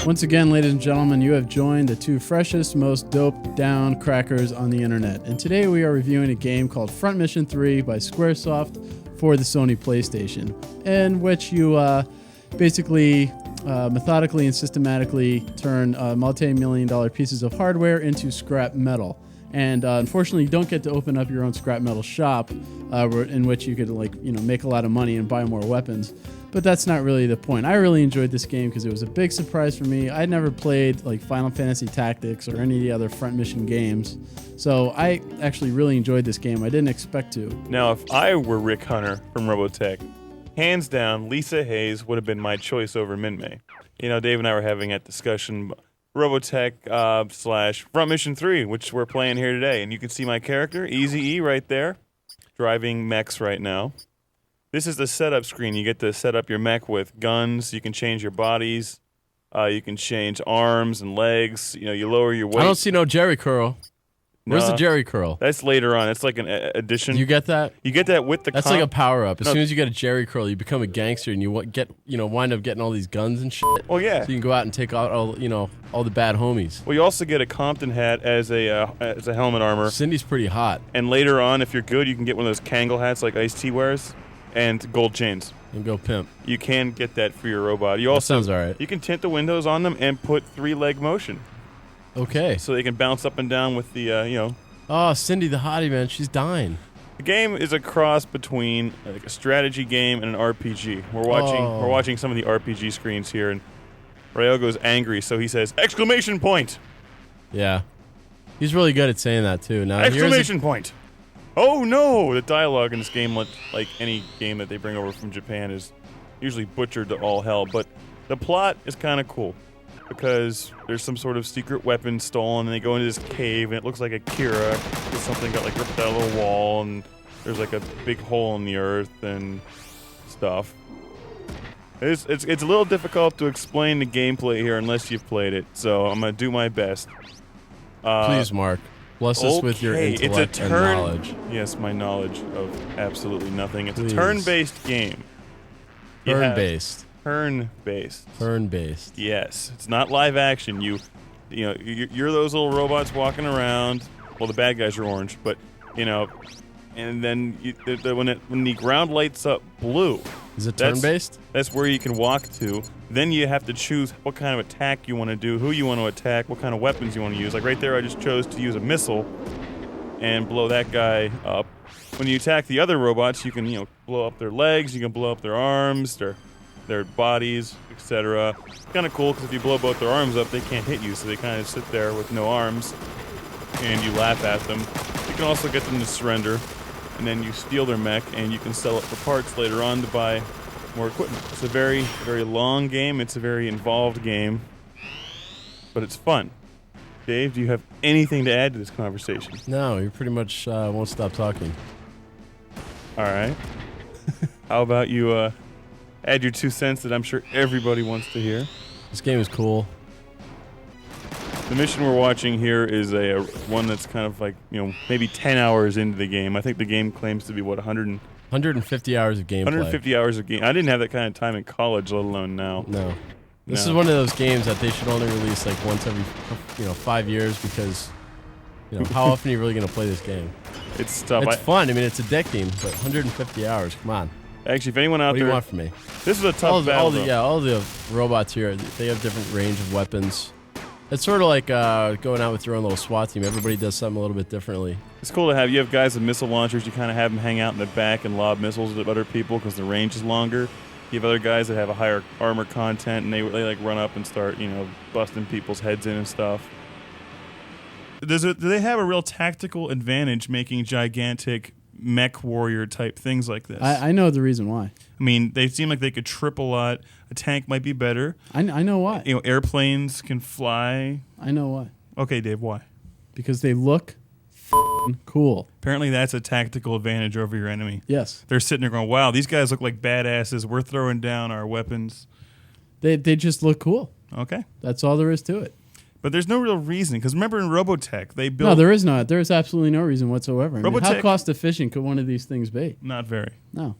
Once again, ladies and gentlemen, you have joined the two freshest, most doped down crackers on the internet. And today we are reviewing a game called Front Mission 3 by Squaresoft for the Sony PlayStation, in which you basically methodically and systematically turn multi-million-dollar pieces of hardware into scrap metal. And unfortunately, you don't get to open up your own scrap metal shop, in which you could make a lot of money and buy more weapons. But that's not really the point. I really enjoyed this game because it was a big surprise for me. I'd never played like Final Fantasy Tactics or any of the other Front Mission games, so I actually really enjoyed this game. I didn't expect to. Now, if I were Rick Hunter from Robotech, hands down, Lisa Hayes would have been my choice over Minmay. You know, Dave and I were having that discussion. Robotech slash Front Mission 3, which we're playing here today. And you can see my character, Easy E, right there, driving mechs right now. This is the setup screen. You get to set up your mech with guns. You can change your bodies. You can change arms and legs. You know, you lower your weight. I don't see no Jerry curl. Where's the Jerry curl? That's later on. It's like an addition. You get that? You get that with the. That's like a power up. As soon as you get a Jerry curl, you become a gangster, and you wind up getting all these guns and shit. Well, yeah. So you can go out and take out all the bad homies. Well, you also get a Compton hat as a helmet armor. Cindy's pretty hot. And later on, if you're good, you can get one of those Kangol hats like Ice-T wears, and gold chains. And go pimp. You can get that for your robot. You also, that sounds all right. You can tint the windows on them and put 3-leg motion. Okay. So they can bounce up and down with the Oh, Cindy the hottie, man. She's dying. The game is a cross between like a strategy game and an RPG. We're watching some of the RPG screens here, and Ryogo's angry, so he says, exclamation point! Yeah. He's really good at saying that, too. Now, exclamation point! Oh, no! The dialogue in this game, like any game that they bring over from Japan, is usually butchered to all hell, but the plot is kind of cool. Because there's some sort of secret weapon stolen, and they go into this cave, and it looks like a Kira, because something got like ripped out of the wall, and there's like a big hole in the earth and stuff. It's a little difficult to explain the gameplay here unless you've played it, so I'm gonna do my best. Please, Mark, bless us with your intellect and knowledge. Yes, my knowledge of absolutely nothing. It's a turn-based game. Turn-based. Turn-based. Yes, it's not live action. You're those little robots walking around. Well, the bad guys are orange, but and then when the ground lights up blue, is it turn-based? That's where you can walk to. Then you have to choose what kind of attack you want to do, who you want to attack, what kind of weapons you want to use. Like right there, I just chose to use a missile and blow that guy up. When you attack the other robots, you can blow up their legs, you can blow up their arms, their bodies, etc. It's kind of cool because if you blow both their arms up, they can't hit you, so they kind of sit there with no arms, and you laugh at them. You can also get them to surrender, and then you steal their mech, and you can sell it for parts later on to buy more equipment. It's a very, very long game. It's a very involved game, but it's fun. Dave, do you have anything to add to this conversation? No, you pretty much won't stop talking. All right. How about you add your 2 cents that I'm sure everybody wants to hear? This game is cool. The mission we're watching here is a one that's kind of like, maybe 10 hours into the game. I think the game claims to be, 150 hours of gameplay. 150 hours of game. I didn't have that kind of time in college, let alone now. No. This is one of those games that they should only release like once every 5 years because how often are you really going to play this game? It's tough. It's fun. I mean, it's addicting, but 150 hours. Come on. Actually, if anyone out there... What do you want from me? This is a tough battle, all the robots here, they have different range of weapons. It's sort of like going out with your own little SWAT team. Everybody does something a little bit differently. It's cool to have. You have guys with missile launchers. You kind of have them hang out in the back and lob missiles at other people because the range is longer. You have other guys that have a higher armor content, and they like run up and start, busting people's heads in and stuff. Do they have a real tactical advantage making gigantic Mechwarrior type things like this? I know the reason why. I mean, they seem like they could trip a lot. A tank might be better. I know why. Airplanes can fly. I know why. Okay, Dave, why? Because they look cool. Apparently that's a tactical advantage over your enemy. Yes. They're sitting there going, wow, these guys look like badasses. We're throwing down our weapons. They just look cool. Okay. That's all there is to it. But there's no real reason, because remember in Robotech, they built... No, there is not. There is absolutely no reason whatsoever. Robotech, how cost efficient could one of these things be? Not very. No.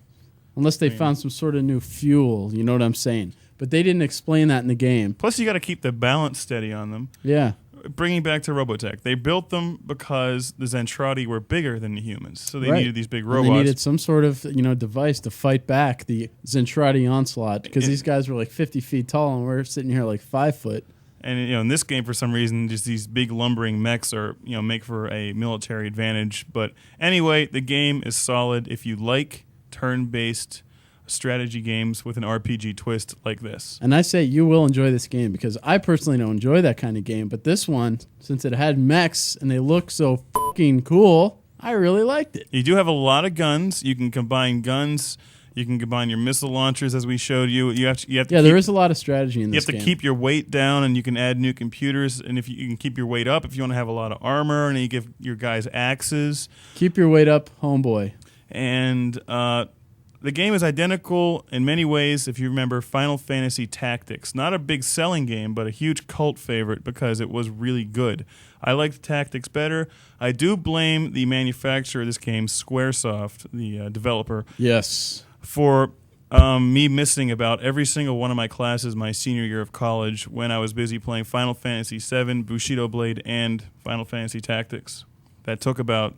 Unless they found some sort of new fuel, you know what I'm saying? but they didn't explain that in the game. Plus, you got to keep the balance steady on them. Yeah. Bringing back to Robotech, they built them because the Zentradi were bigger than the humans, so they needed these big robots. And they needed some sort of device to fight back the Zentradi onslaught because these guys were like 50 feet tall and we're sitting here like 5 foot. And in this game, for some reason, just these big lumbering mechs are make for a military advantage. But anyway, the game is solid if you like turn-based strategy games with an RPG twist like this. And I say you will enjoy this game because I personally don't enjoy that kind of game. But this one, since it had mechs and they look so fucking cool, I really liked it. You do have a lot of guns. You can combine guns. You can combine your missile launchers, as we showed you. You have to there is a lot of strategy in this game. You have to keep your weight down, and you can add new computers. And if you can keep your weight up, if you want to have a lot of armor, and you give your guys axes. Keep your weight up, homeboy. And the game is identical in many ways, if you remember Final Fantasy Tactics. Not a big selling game, but a huge cult favorite because it was really good. I liked Tactics better. I do blame the manufacturer of this game, Squaresoft, the developer. Yes. For me missing about every single one of my classes my senior year of college when I was busy playing Final Fantasy VII, Bushido Blade, and Final Fantasy Tactics. That took about...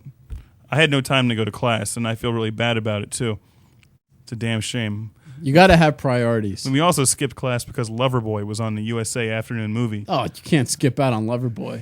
I had no time to go to class, and I feel really bad about it, too. It's a damn shame. You got to have priorities. And we also skipped class because Loverboy was on the USA Afternoon Movie. Oh, you can't skip out on Loverboy.